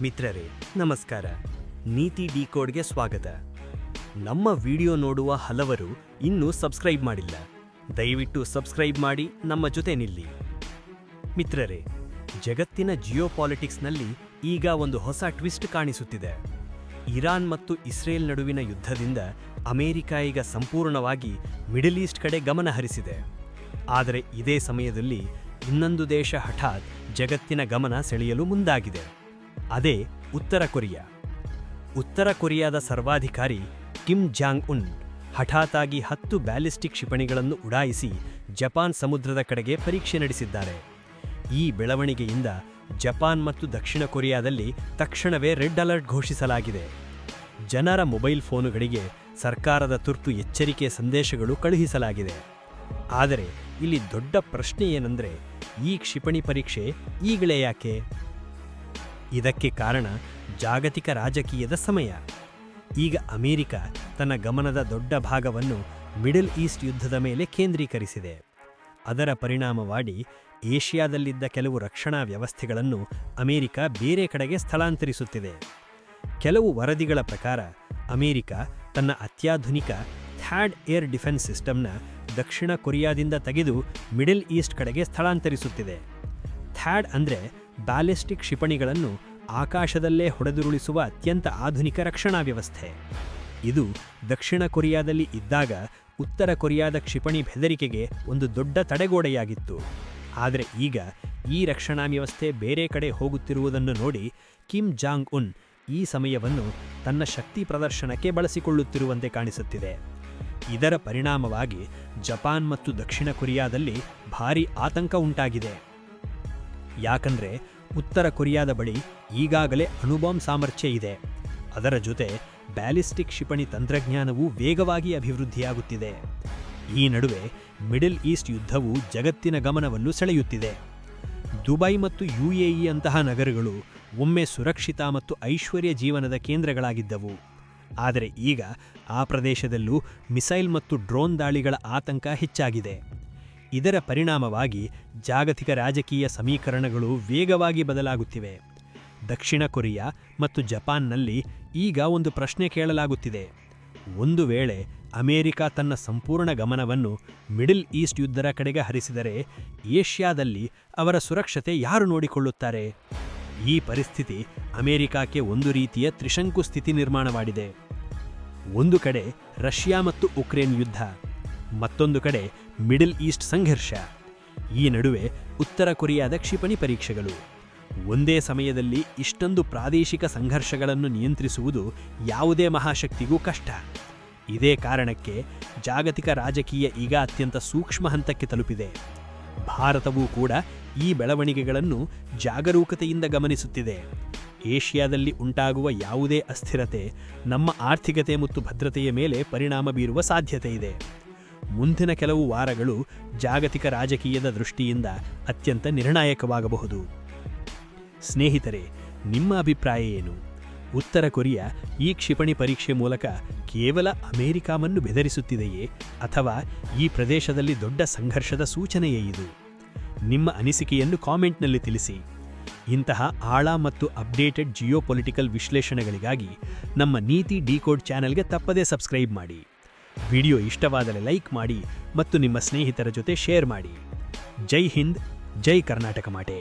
ಮಿತ್ರರೇ ನಮಸ್ಕಾರ. ನೀತಿ ಡಿಕೋಡ್ಗೆ ಸ್ವಾಗತ. ನಮ್ಮ ವಿಡಿಯೋ ನೋಡುವ ಹಲವರು ಇನ್ನೂ ಸಬ್ಸ್ಕ್ರೈಬ್ ಮಾಡಿಲ್ಲ. ದಯವಿಟ್ಟು ಸಬ್ಸ್ಕ್ರೈಬ್ ಮಾಡಿ ನಮ್ಮ ಜೊತೆ ನಿಲ್ಲಿ. ಮಿತ್ರರೇ, ಜಗತ್ತಿನ ಜಿಯೋಪಾಲಿಟಿಕ್ಸ್ನಲ್ಲಿ ಈಗ ಒಂದು ಹೊಸ ಟ್ವಿಸ್ಟ್ ಕಾಣಿಸುತ್ತಿದೆ. ಇರಾನ್ ಮತ್ತು ಇಸ್ರೇಲ್ ನಡುವಿನ ಯುದ್ಧದಿಂದ ಅಮೆರಿಕ ಈಗ ಸಂಪೂರ್ಣವಾಗಿ ಮಿಡಲ್ ಈಸ್ಟ್ ಕಡೆ ಗಮನ ಹರಿಸಿದೆ. ಆದರೆ ಇದೇ ಸಮಯದಲ್ಲಿ ಇನ್ನೊಂದು ದೇಶ ಹಠಾತ್ ಜಗತ್ತಿನ ಗಮನ ಸೆಳೆಯಲು ಮುಂದಾಗಿದೆ. ಅದೇ ಉತ್ತರ ಕೊರಿಯಾ. ಉತ್ತರ ಕೊರಿಯಾದ ಸರ್ವಾಧಿಕಾರಿ ಕಿಮ್ ಜಾಂಗ್ ಉನ್ ಹಠಾತಾಗಿ 10 ಬ್ಯಾಲಿಸ್ಟಿಕ್ ಕ್ಷಿಪಣಿಗಳನ್ನು ಉಡಾಯಿಸಿ ಜಪಾನ್ ಸಮುದ್ರದ ಕಡೆಗೆ ಪರೀಕ್ಷೆ ನಡೆಸಿದ್ದಾರೆ. ಈ ಬೆಳವಣಿಗೆಯಿಂದ ಜಪಾನ್ ಮತ್ತು ದಕ್ಷಿಣ ಕೊರಿಯಾದಲ್ಲಿ ತಕ್ಷಣವೇ ರೆಡ್ ಅಲರ್ಟ್ ಘೋಷಿಸಲಾಗಿದೆ. ಜನರ ಮೊಬೈಲ್ ಫೋನುಗಳಿಗೆ ಸರ್ಕಾರದ ತುರ್ತು ಎಚ್ಚರಿಕೆ ಸಂದೇಶಗಳು ಕಳುಹಿಸಲಾಗಿದೆ. ಆದರೆ ಇಲ್ಲಿ ದೊಡ್ಡ ಪ್ರಶ್ನೆ ಏನೆಂದರೆ, ಈ ಕ್ಷಿಪಣಿ ಪರೀಕ್ಷೆ ಈಗಲೇ ಯಾಕೆ? ಇದಕ್ಕೆ ಕಾರಣ ಜಾಗತಿಕ ರಾಜಕೀಯದ ಸಮಯ. ಈಗ ಅಮೆರಿಕ ತನ್ನ ಗಮನದ ದೊಡ್ಡ ಭಾಗವನ್ನು ಮಿಡಲ್ ಈಸ್ಟ್ ಯುದ್ಧದ ಮೇಲೆ ಕೇಂದ್ರೀಕರಿಸಿದೆ. ಅದರ ಪರಿಣಾಮವಾಗಿ ಏಷ್ಯಾದಲ್ಲಿದ್ದ ಕೆಲವು ರಕ್ಷಣಾ ವ್ಯವಸ್ಥೆಗಳನ್ನು ಅಮೆರಿಕ ಬೇರೆ ಕಡೆಗೆ ಸ್ಥಳಾಂತರಿಸುತ್ತಿದೆ. ಕೆಲವು ವರದಿಗಳ ಪ್ರಕಾರ ಅಮೆರಿಕ ತನ್ನ ಅತ್ಯಾಧುನಿಕ ಥ್ಯಾಡ್ ಏರ್ ಡಿಫೆನ್ಸ್ ಸಿಸ್ಟಮ್ನ ದಕ್ಷಿಣ ಕೊರಿಯಾದಿಂದ ತೆಗೆದು ಮಿಡಲ್ ಈಸ್ಟ್ ಕಡೆಗೆ ಸ್ಥಳಾಂತರಿಸುತ್ತಿದೆ. ಥ್ಯಾಡ್ ಅಂದರೆ ಬ್ಯಾಲಿಸ್ಟಿಕ್ ಕ್ಷಿಪಣಿಗಳನ್ನು ಆಕಾಶದಲ್ಲೇ ಹೊಡೆದುರುಳಿಸುವ ಅತ್ಯಂತ ಆಧುನಿಕ ರಕ್ಷಣಾ ವ್ಯವಸ್ಥೆ. ಇದು ದಕ್ಷಿಣ ಕೊರಿಯಾದಲ್ಲಿ ಇದ್ದಾಗ ಉತ್ತರ ಕೊರಿಯಾದ ಕ್ಷಿಪಣಿ ಬೆದರಿಕೆಗೆ ಒಂದು ದೊಡ್ಡ ತಡೆಗೋಡೆಯಾಗಿತ್ತು. ಆದರೆ ಈಗ ಈ ರಕ್ಷಣಾ ವ್ಯವಸ್ಥೆ ಬೇರೆ ಕಡೆ ಹೋಗುತ್ತಿರುವುದನ್ನು ನೋಡಿ ಕಿಮ್ ಜಾಂಗ್ ಉನ್ ಈ ಸಮಯವನ್ನು ತನ್ನ ಶಕ್ತಿ ಪ್ರದರ್ಶನಕ್ಕೆ ಬಳಸಿಕೊಳ್ಳುತ್ತಿರುವಂತೆ ಕಾಣಿಸುತ್ತಿದೆ. ಇದರ ಪರಿಣಾಮವಾಗಿ ಜಪಾನ್ ಮತ್ತು ದಕ್ಷಿಣ ಕೊರಿಯಾದಲ್ಲಿ ಭಾರೀ ಆತಂಕ ಉಂಟಾಗಿದೆ. ಯಾಕಂದ್ರೆ ಉತ್ತರ ಕೊರಿಯಾದ ಬಳಿ ಈಗಾಗಲೇ ಅಣುಬಾಂಬ್ ಸಾಮರ್ಥ್ಯ ಇದೆ. ಅದರ ಜೊತೆ ಬ್ಯಾಲಿಸ್ಟಿಕ್ ಕ್ಷಿಪಣಿ ತಂತ್ರಜ್ಞಾನವೂ ವೇಗವಾಗಿ ಅಭಿವೃದ್ಧಿಯಾಗುತ್ತಿದೆ. ಈ ನಡುವೆ ಮಿಡಲ್ ಈಸ್ಟ್ ಯುದ್ಧವು ಜಗತ್ತಿನ ಗಮನವನ್ನು ಸೆಳೆಯುತ್ತಿದೆ. ದುಬೈ ಮತ್ತು UAE ಅಂತಹ ನಗರಗಳು ಒಮ್ಮೆ ಸುರಕ್ಷಿತ ಮತ್ತು ಐಶ್ವರ್ಯ ಜೀವನದ ಕೇಂದ್ರಗಳಾಗಿದ್ದವು. ಆದರೆ ಈಗ ಆ ಪ್ರದೇಶದಲ್ಲೂ ಮಿಸೈಲ್ ಮತ್ತು ಡ್ರೋನ್ ದಾಳಿಗಳ ಆತಂಕ ಹೆಚ್ಚಾಗಿದೆ. ಇದರ ಪರಿಣಾಮವಾಗಿ ಜಾಗತಿಕ ರಾಜಕೀಯ ಸಮೀಕರಣಗಳು ವೇಗವಾಗಿ ಬದಲಾಗುತ್ತಿವೆ. ದಕ್ಷಿಣ ಕೊರಿಯಾ ಮತ್ತು ಜಪಾನ್ನಲ್ಲಿ ಈಗ ಒಂದು ಪ್ರಶ್ನೆ ಕೇಳಲಾಗುತ್ತಿದೆ. ಒಂದು ವೇಳೆ ಅಮೆರಿಕ ತನ್ನ ಸಂಪೂರ್ಣ ಗಮನವನ್ನು ಮಿಡಲ್ ಈಸ್ಟ್ ಯುದ್ಧದ ಕಡೆಗೆ ಹರಿಸಿದರೆ ಏಷ್ಯಾದಲ್ಲಿ ಅವರ ಸುರಕ್ಷತೆ ಯಾರು ನೋಡಿಕೊಳ್ಳುತ್ತಾರೆ? ಈ ಪರಿಸ್ಥಿತಿ ಅಮೆರಿಕಕ್ಕೆ ಒಂದು ರೀತಿಯ ತ್ರಿಶಂಕು ಸ್ಥಿತಿ ನಿರ್ಮಾಣವಾಗಿದೆ. ಒಂದು ಕಡೆ ರಷ್ಯಾ ಮತ್ತು ಉಕ್ರೇನ್ ಯುದ್ಧ, ಮತ್ತೊಂದು ಕಡೆ ಮಿಡಲ್ ಈಸ್ಟ್ ಸಂಘರ್ಷ. ಈ ನಡುವೆ ಉತ್ತರ ಕೊರಿಯಾದ ಕ್ಷಿಪಣಿ ಪರೀಕ್ಷೆಗಳು. ಒಂದೇ ಸಮಯದಲ್ಲಿ ಇಷ್ಟೊಂದು ಪ್ರಾದೇಶಿಕ ಸಂಘರ್ಷಗಳನ್ನು ನಿಯಂತ್ರಿಸುವುದು ಯಾವುದೇ ಮಹಾಶಕ್ತಿಗೂ ಕಷ್ಟ. ಇದೇ ಕಾರಣಕ್ಕೆ ಜಾಗತಿಕ ರಾಜಕೀಯ ಈಗ ಅತ್ಯಂತ ಸೂಕ್ಷ್ಮ ಹಂತಕ್ಕೆ ತಲುಪಿದೆ. ಭಾರತವೂ ಕೂಡ ಈ ಬೆಳವಣಿಗೆಗಳನ್ನು ಜಾಗರೂಕತೆಯಿಂದ ಗಮನಿಸುತ್ತಿದೆ. ಏಷ್ಯಾದಲ್ಲಿ ಉಂಟಾಗುವ ಯಾವುದೇ ಅಸ್ಥಿರತೆ ನಮ್ಮ ಆರ್ಥಿಕತೆ ಮತ್ತು ಭದ್ರತೆಯ ಮೇಲೆ ಪರಿಣಾಮ ಬೀರುವ ಸಾಧ್ಯತೆ ಇದೆ. ಮುಂದಿನ ಕೆಲವು ವಾರಗಳು ಜಾಗತಿಕ ರಾಜಕೀಯದ ದೃಷ್ಟಿಯಿಂದ ಅತ್ಯಂತ ನಿರ್ಣಾಯಕವಾಗಬಹುದು. ಸ್ನೇಹಿತರೆ, ನಿಮ್ಮ ಅಭಿಪ್ರಾಯ ಏನು? ಉತ್ತರ ಕೊರಿಯಾ ಈ ಕ್ಷಿಪಣಿ ಪರೀಕ್ಷೆ ಮೂಲಕ ಕೇವಲ ಅಮೆರಿಕವನ್ನು ಬೆದರಿಸುತ್ತಿದೆಯೇ, ಅಥವಾ ಈ ಪ್ರದೇಶದಲ್ಲಿ ದೊಡ್ಡ ಸಂಘರ್ಷದ ಸೂಚನೆಯೇ ಇದು? ನಿಮ್ಮ ಅನಿಸಿಕೆಯನ್ನು ಕಾಮೆಂಟ್ನಲ್ಲಿ ತಿಳಿಸಿ. ಇಂತಹ ಆಳ ಮತ್ತು ಅಪ್ಡೇಟೆಡ್ ಜಿಯೋಪೊಲಿಟಿಕಲ್ ವಿಶ್ಲೇಷಣೆಗಳಿಗಾಗಿ ನಮ್ಮ ನೀತಿ ಡಿಕೋಡ್ ಚಾನೆಲ್ಗೆ ತಪ್ಪದೇ ಸಬ್ಸ್ಕ್ರೈಬ್ ಮಾಡಿ. ವಿಡಿಯೋ ಇಷ್ಟವಾದರೆ ಲೈಕ್ ಮಾಡಿ ಮತ್ತು ನಿಮ್ಮ ಸ್ನೇಹಿತರ ಜೊತೆ ಶೇರ್ ಮಾಡಿ. ಜೈ ಹಿಂದ್, ಜೈ ಕರ್ನಾಟಕ ಮಾತೆ.